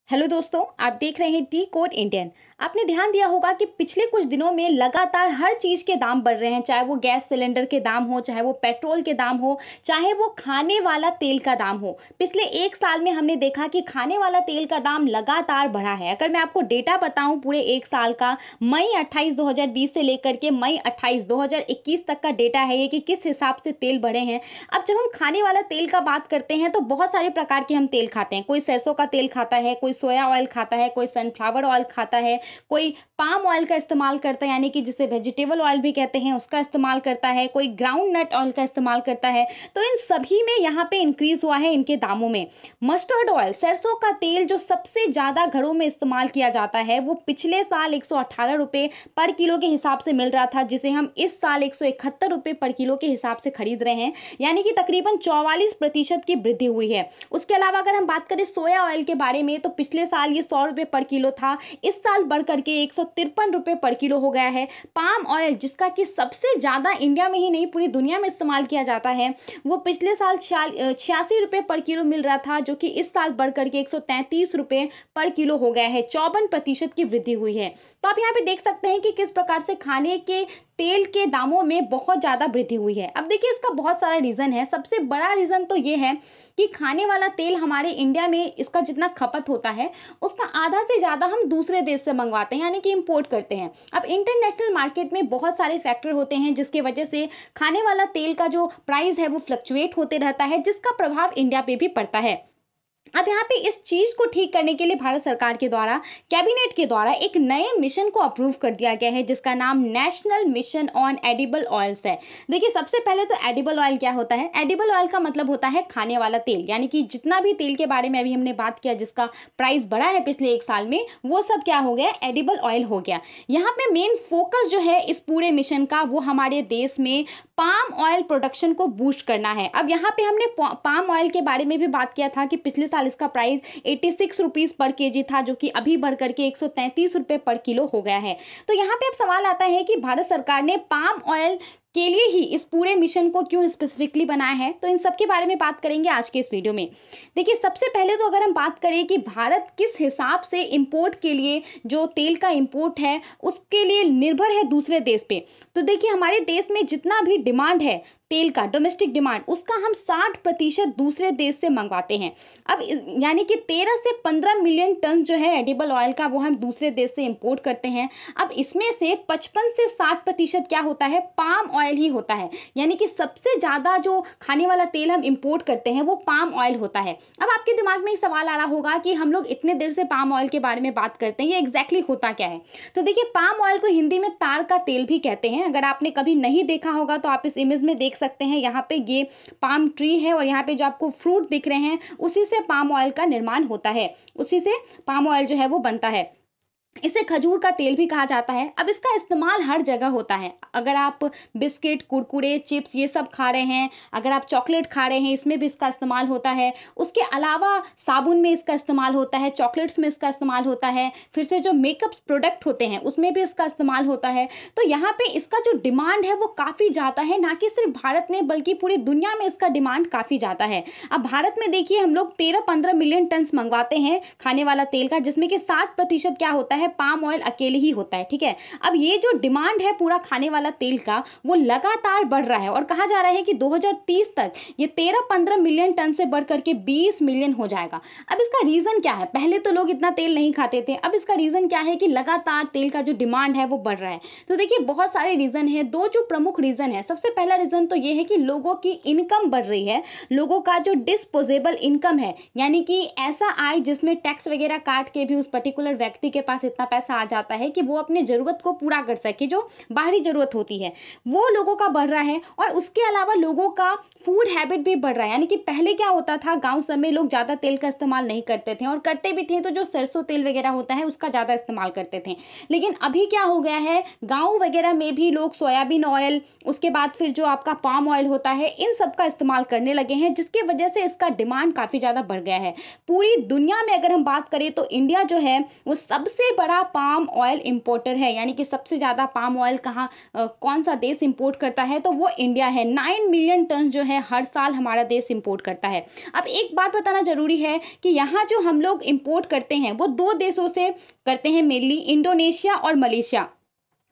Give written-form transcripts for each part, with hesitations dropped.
Hello दोस्तों, आप देख रहे हैं डी कोड इंडियन। आपने ध्यान दिया होगा कि पिछले कुछ दिनों में लगातार हर चीज़ के दाम बढ़ रहे हैं, चाहे वो गैस सिलेंडर के दाम हो, चाहे वो पेट्रोल के दाम हो, चाहे वो खाने वाला तेल का दाम हो। पिछले एक साल में हमने देखा कि खाने वाला तेल का दाम लगातार बढ़ा है। अगर मैं आपको डेटा बताऊं पूरे एक साल का, मई 28 2020 से लेकर के मई 28 2021 तक का डेटा है ये कि किस हिसाब से तेल बढ़े हैं। अब जब हम खाने वाला तेल का बात करते हैं तो बहुत सारे प्रकार के हम तेल खाते हैं। कोई सरसों का तेल खाता है, कोई सोया ऑयल खाता है, कोई सनफ्लावर ऑयल खाता है, कोई पाम ऑयल का इस्तेमाल करता है यानी कि जिसे वेजिटेबल ऑयल भी कहते हैं उसका इस्तेमाल करता है, कोई ग्राउंड नट ऑयल का इस्तेमाल करता है। तो इन सभी में यहाँ पे इंक्रीज हुआ है इनके दामों में। मस्टर्ड ऑयल, सरसों का तेल जो सबसे ज़्यादा घरों में इस्तेमाल किया जाता है, वो पिछले साल 118 रुपये पर किलो के हिसाब से मिल रहा था, जिसे हम इस साल 171 रुपये पर किलो के हिसाब से खरीद रहे हैं, यानी कि तकरीबन 44% की वृद्धि हुई है। उसके अलावा अगर हम बात करें सोया ऑयल के बारे में तो पिछले साल ये 100 रुपये पर किलो था, इस साल बढ़ करके 153 रुपये पर किलो हो गया है। पाम ऑयल, जिसका कि सबसे ज़्यादा इंडिया में ही नहीं पूरी दुनिया में इस्तेमाल किया जाता है, वो पिछले साल 86 रुपये पर किलो मिल रहा था, जो कि इस साल बढ़ करके 133 रुपये पर किलो हो गया है। 54% की वृद्धि हुई है। तो आप यहाँ पे देख सकते हैं कि किस प्रकार से खाने के तेल के दामों में बहुत ज़्यादा वृद्धि हुई है। अब देखिए इसका बहुत सारा रीज़न है। सबसे बड़ा रीज़न तो ये है कि खाने वाला तेल हमारे इंडिया में इसका जितना खपत होता है उसका आधा से ज़्यादा हम दूसरे देश से मंगवाते हैं, यानी कि इंपोर्ट करते हैं। अब इंटरनेशनल मार्केट में बहुत सारे फैक्टर होते हैं जिसकी वजह से खाने वाला तेल का जो प्राइस है वो फ्लक्चुएट होते रहता है, जिसका प्रभाव इंडिया पे भी पड़ता है। अब यहाँ पे इस चीज़ को ठीक करने के लिए भारत सरकार के द्वारा, कैबिनेट के द्वारा एक नए मिशन को अप्रूव कर दिया गया है जिसका नाम national mission on edible oils है। देखिए सबसे पहले तो एडिबल ऑयल क्या होता है? एडिबल ऑयल का मतलब होता है खाने वाला तेल, यानी कि जितना भी तेल के बारे में अभी हमने बात किया जिसका प्राइस बढ़ा है पिछले एक साल में, वो सब क्या हो गया? एडिबल ऑयल हो गया। यहाँ पे मेन फोकस जो है इस पूरे मिशन का वो हमारे देश में पाम ऑयल प्रोडक्शन को बूस्ट करना है। अब यहाँ पे हमने पाम ऑयल के बारे में भी बात किया था कि पिछले साल इसका प्राइस 86 रुपीज़ पर केजी था, जो कि अभी बढ़ करके 133 रुपये पर किलो हो गया है। तो यहाँ पे अब सवाल आता है कि भारत सरकार ने पाम ऑयल के लिए ही इस पूरे मिशन को क्यों स्पेसिफिकली बनाया है, तो इन सब के बारे में बात करेंगे आज के इस वीडियो में। देखिए सबसे पहले तो अगर हम बात करें कि भारत किस हिसाब से इंपोर्ट के लिए जो तेल का इंपोर्ट है उसके लिए निर्भर है दूसरे देश पे, तो देखिए हमारे देश में जितना भी डिमांड है तेल का, डोमेस्टिक डिमांड, उसका हम 60% दूसरे देश से मंगवाते हैं। अब यानी कि 13 से 15 मिलियन टन जो है एडिबल ऑयल का वो हम दूसरे देश से इंपोर्ट करते हैं। अब इसमें से 55 से 60% क्या होता है? पाम ऑयल ही होता है, यानी कि सबसे ज़्यादा जो खाने वाला तेल हम इंपोर्ट करते हैं वो पाम ऑयल होता है। अब आपके दिमाग में एक सवाल आ रहा होगा कि हम लोग इतने देर से पाम ऑयल के बारे में बात करते हैं, ये एग्जैक्टली होता क्या है? तो देखिए पाम ऑयल को हिंदी में ताड़ का तेल भी कहते हैं। अगर आपने कभी नहीं देखा होगा तो आप इस इमेज में देख सकते हैं, यहाँ पे ये पाम ट्री है और यहाँ पे जो आपको फ्रूट दिख रहे हैं उसी से पाम ऑयल का निर्माण होता है, उसी से पाम ऑयल जो है वो बनता है। इसे खजूर का तेल भी कहा जाता है। अब इसका इस्तेमाल हर जगह होता है। अगर आप बिस्किट, कुरकुरे, चिप्स ये सब खा रहे हैं, अगर आप चॉकलेट खा रहे हैं, इसमें भी इसका इस्तेमाल होता है। उसके अलावा साबुन में इसका इस्तेमाल होता है, चॉकलेट्स में इसका इस्तेमाल होता है, फिर से जो मेकअप प्रोडक्ट होते हैं उसमें भी इसका इस्तेमाल होता है। तो यहाँ पे इसका जो डिमांड है वो काफ़ी ज़्यादा है, ना कि सिर्फ भारत में बल्कि पूरी दुनिया में इसका डिमांड काफ़ी ज़्यादा है। अब भारत में देखिए हम लोग 13-15 मिलियन टन मंगवाते हैं खाने वाला तेल का, जिसमें कि 60% क्या होता है? पाम ऑयल अकेले ही होता है। ठीक है, अब ये जो डिमांड है पूरा खाने वाला तेल का वो लगातार बढ़ रहा है और कहा जा रहा है कि 2030 तक ये 13-15 मिलियन टन से बढ़ करके 20 मिलियन हो जाएगा। अब इसका रीजन क्या है? पहले तो लोग इतना तेल नहीं खाते थे, अब इसका रीजन क्या है कि लगातार तेल का जो डिमांड है वो बढ़ रहा है। तो देखिए बहुत सारे रीजन है, दो जो प्रमुख रीजन है। सबसे पहला रीजन तो ये है कि लोगों की इनकम बढ़ रही है, लोगों का जो डिस्पोजेबल इनकम है, यानी कि ऐसा आय जिसमें टैक्स वगैरह काट के भी उस पर्टिकुलर व्यक्ति के पास इतना पैसा आ जाता है कि वो अपने ज़रूरत को पूरा कर सके, जो बाहरी ज़रूरत होती है वो लोगों का बढ़ रहा है। और उसके अलावा लोगों का फूड हैबिट भी बढ़ रहा है, यानी कि पहले क्या होता था, गांव सब में लोग ज़्यादा तेल का इस्तेमाल नहीं करते थे और करते भी थे तो जो सरसों तेल वगैरह होता है उसका ज़्यादा इस्तेमाल करते थे। लेकिन अभी क्या हो गया है, गाँव वगैरह में भी लोग सोयाबीन ऑयल, उसके बाद फिर जो आपका पाम ऑयल होता है, इन सब का इस्तेमाल करने लगे हैं, जिसकी वजह से इसका डिमांड काफ़ी ज़्यादा बढ़ गया है। पूरी दुनिया में अगर हम बात करें तो इंडिया जो है वो सबसे बड़ा पाम ऑयल इंपोर्टर है, यानी कि सबसे ज़्यादा पाम ऑयल कहाँ कौन सा देश इंपोर्ट करता है, तो वो इंडिया है। 9 मिलियन टन जो है हर साल हमारा देश इंपोर्ट करता है। अब एक बात बताना जरूरी है कि यहाँ जो हम लोग इंपोर्ट करते हैं वो 2 देशों से करते हैं, मेनली इंडोनेशिया और मलेशिया।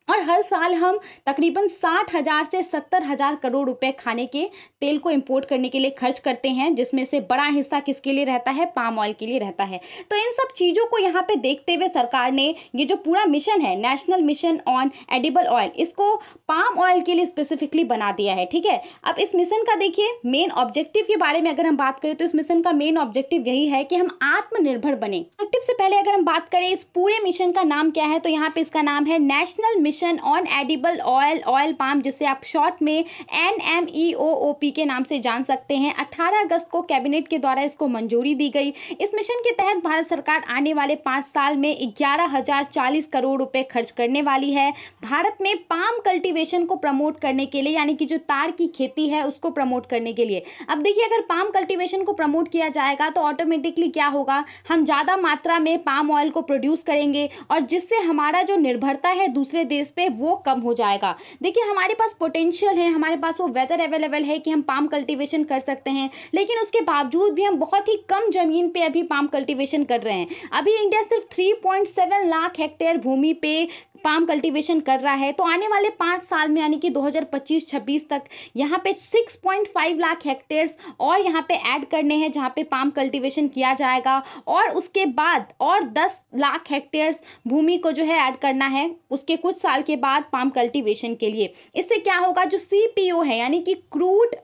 और हर साल हम तकरीबन 60,000 से 70,000 करोड़ रुपए खाने के तेल को इंपोर्ट करने के लिए खर्च करते हैं, जिसमें से बड़ा हिस्सा किसके लिए रहता है, पाम ऑयल के लिए रहता है। तो इन सब चीज़ों को यहाँ पे देखते हुए सरकार ने ये जो पूरा मिशन है, national mission on edible oil, इसको पाम ऑयल के लिए स्पेसिफिकली बना दिया है। ठीक है, अब इस मिशन का देखिए मेन ऑब्जेक्टिव के बारे में अगर हम बात करें तो इस मिशन का मेन ऑब्जेक्टिव यही है कि हम आत्मनिर्भर बने। ऑब्जेक्टिव से पहले अगर हम बात करें इस पूरे मिशन का नाम क्या है, तो यहाँ पे इसका नाम है national mission on edible oil palm, जिसे आप शॉर्ट में NMEOOP के नाम से जान सकते हैं। 18 अगस्त को कैबिनेट के द्वारा इसको मंजूरी दी गई। इस मिशन के तहत भारत सरकार आने वाले 5 साल में 11,040 करोड़ रुपए खर्च करने वाली है भारत में पाम कल्टीवेशन को प्रमोट करने के लिए, यानी कि जो तार की खेती है उसको प्रमोट करने के लिए। अब देखिए, अगर पाम कल्टीवेशन को प्रमोट किया जाएगा तो ऑटोमेटिकली क्या होगा, हम ज़्यादा मात्रा में पाम ऑयल को प्रोड्यूस करेंगे और जिससे हमारा जो निर्भरता है दूसरे देश पे वो कम हो जाएगा। देखिए, हमारे पास पोटेंशियल है, हमारे पास वो वेदर अवेलेबल है कि हम पाम कल्टीवेशन कर सकते हैं, लेकिन उसके बावजूद भी हम बहुत ही कम जमीन पे अभी पाम कल्टीवेशन कर रहे हैं। अभी इंडिया सिर्फ 3.7 लाख हेक्टेयर भूमि पे पाम कल्टीवेशन कर रहा है। तो आने वाले 5 साल में, यानी कि 2025-26 तक यहाँ पे 6.5 लाख हेक्टेयर्स और यहाँ पे ऐड करने हैं जहाँ पे पाम कल्टीवेशन किया जाएगा, और उसके बाद और 10 लाख हेक्टेयर्स भूमि को जो है ऐड करना है उसके कुछ साल के बाद पाम कल्टीवेशन के लिए। इससे क्या होगा, जो CPO है यानी कि क्रूड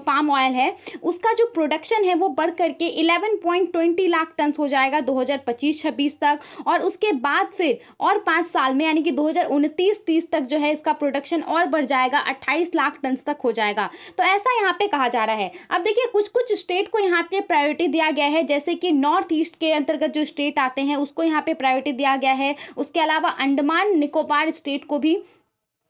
पाम ऑयल है, उसका जो प्रोडक्शन है वो बढ़ करके 11.20 लाख टन हो जाएगा 2025-26 तक, और उसके बाद फिर और 5 साल में यानी कि 2029-30 तक जो है इसका प्रोडक्शन और बढ़ जाएगा, 28 लाख टन तक हो जाएगा। तो ऐसा यहाँ पे कहा जा रहा है। अब देखिए, कुछ कुछ स्टेट को यहाँ पे प्रायोरिटी दिया गया है, जैसे कि नॉर्थ ईस्ट के अंतर्गत जो स्टेट आते हैं उसको यहाँ पे प्रायोरिटी दिया गया है। उसके अलावा अंडमान निकोबार स्टेट को भी,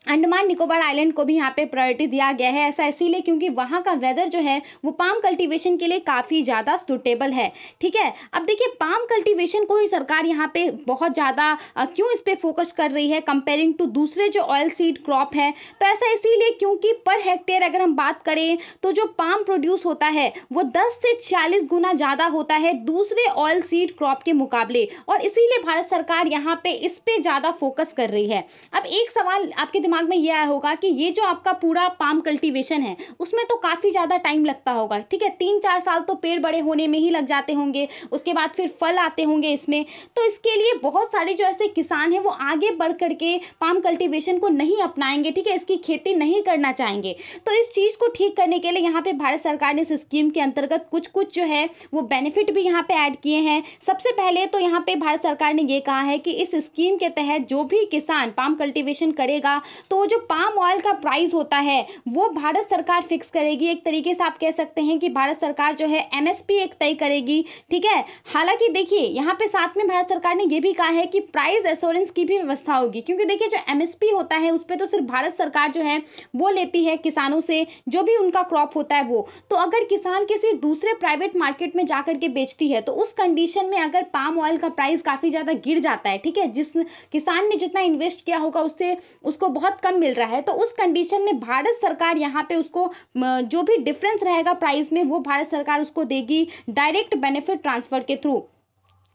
अंडमान निकोबार आइलैंड को भी यहाँ पे प्रायोरिटी दिया गया है। ऐसा इसीलिए क्योंकि वहाँ का वेदर जो है वो पाम कल्टीवेशन के लिए काफ़ी ज़्यादा सूटेबल है। ठीक है, अब देखिए, पाम कल्टीवेशन को ही सरकार यहाँ पे बहुत ज़्यादा क्यों इस पे फोकस कर रही है कंपेयरिंग टू दूसरे जो ऑयल सीड क्रॉप है, तो ऐसा इसीलिए क्योंकि पर हेक्टेयर अगर हम बात करें तो जो पाम प्रोड्यूस होता है वो 10 से 40 गुना ज़्यादा होता है दूसरे ऑयल सीड क्रॉप के मुकाबले, और इसीलिए भारत सरकार यहाँ पे इस पे ज़्यादा फोकस कर रही है। अब एक सवाल आपके दिमाग में ये आया होगा कि ये जो आपका पूरा पाम कल्टीवेशन है उसमें तो काफ़ी ज़्यादा टाइम लगता होगा। ठीक है, 3-4 साल तो पेड़ बड़े होने में ही लग जाते होंगे, उसके बाद फिर फल आते होंगे इसमें। तो इसके लिए बहुत सारे जो ऐसे किसान हैं वो आगे बढ़ करके पाम कल्टीवेशन को नहीं अपनाएंगे। ठीक है, इसकी खेती नहीं करना चाहेंगे। तो इस चीज़ को ठीक करने के लिए यहाँ पे भारत सरकार ने इस स्कीम के अंतर्गत कुछ कुछ जो है वो बेनिफिट भी यहाँ पे ऐड किए हैं। सबसे पहले तो यहाँ पे भारत सरकार ने ये कहा है कि इस स्कीम के तहत जो भी किसान पाम कल्टीवेशन करेगा तो जो पाम ऑयल का प्राइस होता है वो भारत सरकार फिक्स करेगी। एक तरीके से आप कह सकते हैं कि भारत सरकार जो है MSP एक तय करेगी। ठीक है, हालांकि देखिए यहाँ पे साथ में भारत सरकार ने ये भी कहा है कि प्राइस एश्योरेंस की भी व्यवस्था होगी, क्योंकि देखिए जो MSP होता है उस पर तो सिर्फ भारत सरकार जो है वो लेती है किसानों से जो भी उनका क्रॉप होता है वो। तो अगर किसान किसी दूसरे प्राइवेट मार्केट में जाकर के बेचती है तो उस कंडीशन में अगर पाम ऑयल का प्राइस काफ़ी ज़्यादा गिर जाता है, ठीक है, जिस किसान ने जितना इन्वेस्ट किया होगा उससे उसको बहुत कम मिल रहा है, तो उस कंडीशन में भारत सरकार यहाँ पे उसको जो भी डिफरेंस रहेगा प्राइस में वो भारत सरकार उसको देगी डायरेक्ट बेनिफिट ट्रांसफर के थ्रू।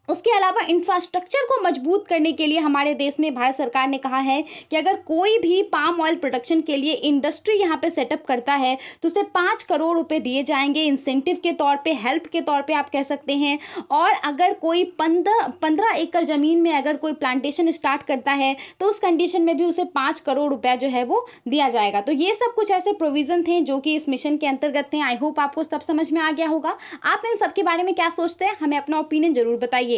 उसके अलावा इंफ्रास्ट्रक्चर को मजबूत करने के लिए हमारे देश में भारत सरकार ने कहा है कि अगर कोई भी पाम ऑयल प्रोडक्शन के लिए इंडस्ट्री यहाँ पे सेटअप करता है तो उसे 5 करोड़ रुपए दिए जाएंगे इंसेंटिव के तौर पे, हेल्प के तौर पे आप कह सकते हैं। और अगर कोई 15 एकड़ ज़मीन में अगर कोई प्लांटेशन स्टार्ट करता है तो उस कंडीशन में भी उसे 5 करोड़ रुपया जो है वो दिया जाएगा। तो ये सब कुछ ऐसे प्रोविज़न थे जो कि इस मिशन के अंतर्गत थे। आई होप आपको सब समझ में आ गया होगा। आप इन सब के बारे में क्या सोचते हैं, हमें अपना ओपिनियन जरूर बताइए।